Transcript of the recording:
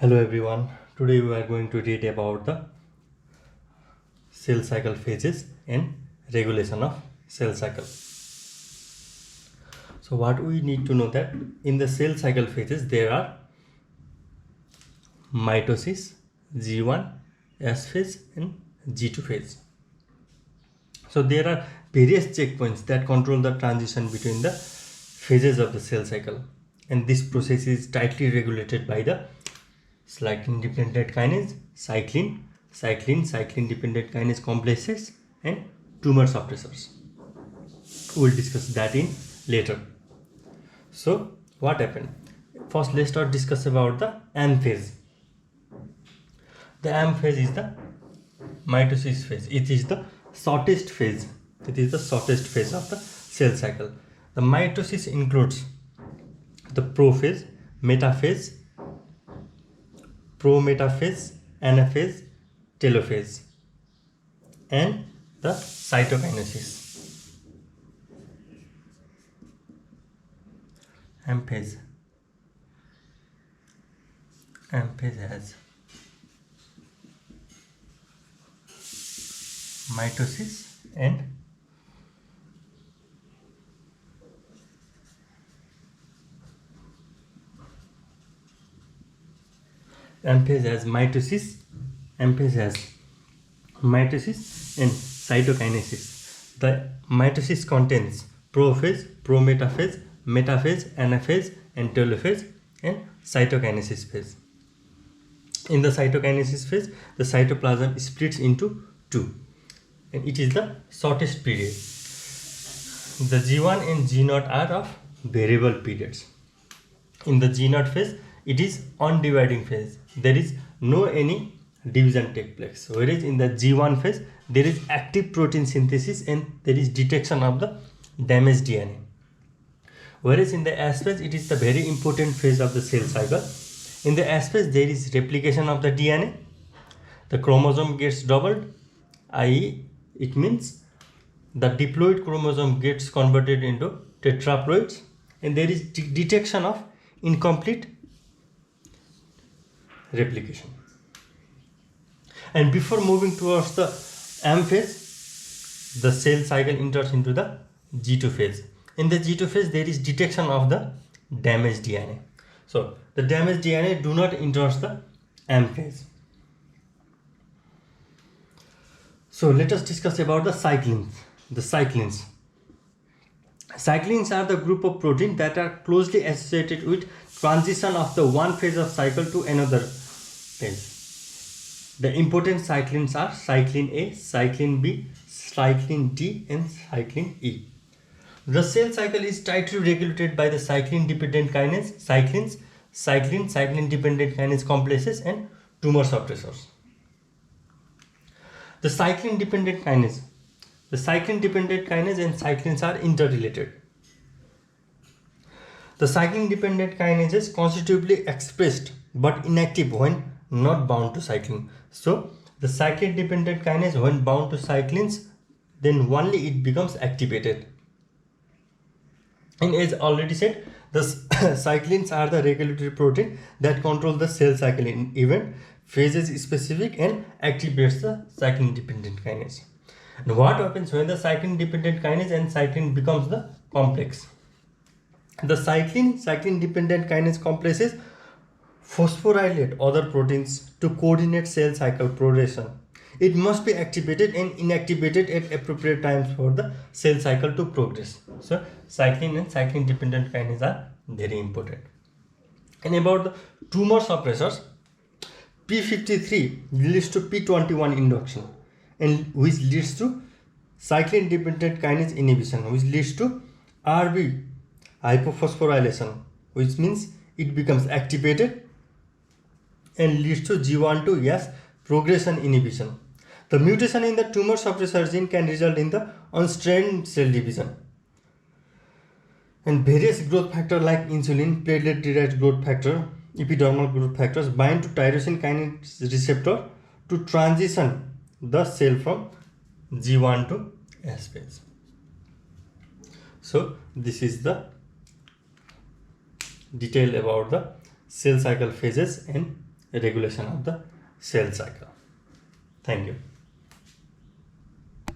Hello everyone. Today we are going to read about the cell cycle phases and regulation of cell cycle. So what we need to know that in the cell cycle phases there are mitosis, G1, S phase and G2 phase. So there are various checkpoints that control the transition between the phases of the cell cycle, and this process is tightly regulated by the cyclin dependent kinase, cyclin dependent kinase complexes and tumor suppressors. We'll discuss that in later. So what happened? First let's start discuss about the M phase. The M phase is the mitosis phase. It is the shortest phase. It is the shortest phase of the cell cycle. The mitosis includes the prophase, metaphase, prometaphase, anaphase, telophase, and the cytokinesis. M phase has mitosis and mitosis and cytokinesis. The mitosis contains prophase, prometaphase, metaphase, anaphase and telophase and cytokinesis phase. In the cytokinesis phase, the cytoplasm splits into two, and it is the shortest period. The G1 and G0 are of variable periods. In the G0 phase, it is undividing phase. There is no any division take place. Whereas in the G1 phase, there is active protein synthesis and there is detection of the damaged DNA. Whereas in the S phase, it is the very important phase of the cell cycle. In the S phase, there is replication of the DNA. The chromosome gets doubled, i.e. it means the diploid chromosome gets converted into tetraploids, and there is detection of incomplete replication. And before moving towards the M phase, the cell cycle enters into the G2 phase. In the G2 phase, there is detection of the damaged DNA. So the damaged DNA do not enter the M phase. So let us discuss about the cyclins. Cyclins are the group of proteins that are closely associated with transition of the one phase of cycle to another phase. The important cyclins are cyclin A, cyclin B, cyclin D and cyclin E. The cell cycle is tightly regulated by the cyclin dependent kinase, cyclin dependent kinase complexes and tumor suppressors. The cyclin dependent kinase and cyclins are interrelated. The cyclin dependent kinases constitutively expressed but inactive when not bound to cyclin. So the cyclin dependent kinase, when bound to cyclins, then only it becomes activated. And as already said, the cyclins are the regulatory protein that control the cell cycle in event, phases specific and activates the cyclin dependent kinase. And what happens when the cyclin dependent kinase and cyclin becomes the complex? The cyclin dependent kinase complexes phosphorylate other proteins to coordinate cell cycle progression. It must be activated and inactivated at appropriate times for the cell cycle to progress. So cyclin and cyclin dependent kinase are very important. And about the tumor suppressors, P53 leads to P21 induction, and which leads to cyclin dependent kinase inhibition, which leads to RB hypophosphorylation, which means it becomes activated and leads to G1 to S progression inhibition. The mutation in the tumor suppressor gene can result in the unstrained cell division. And various growth factors like insulin, platelet-derived growth factor, epidermal growth factors bind to tyrosine kinase receptor to transition the cell from G1 to S phase. So this is the detail about the cell cycle phases and regulation of the cell cycle. Thank you.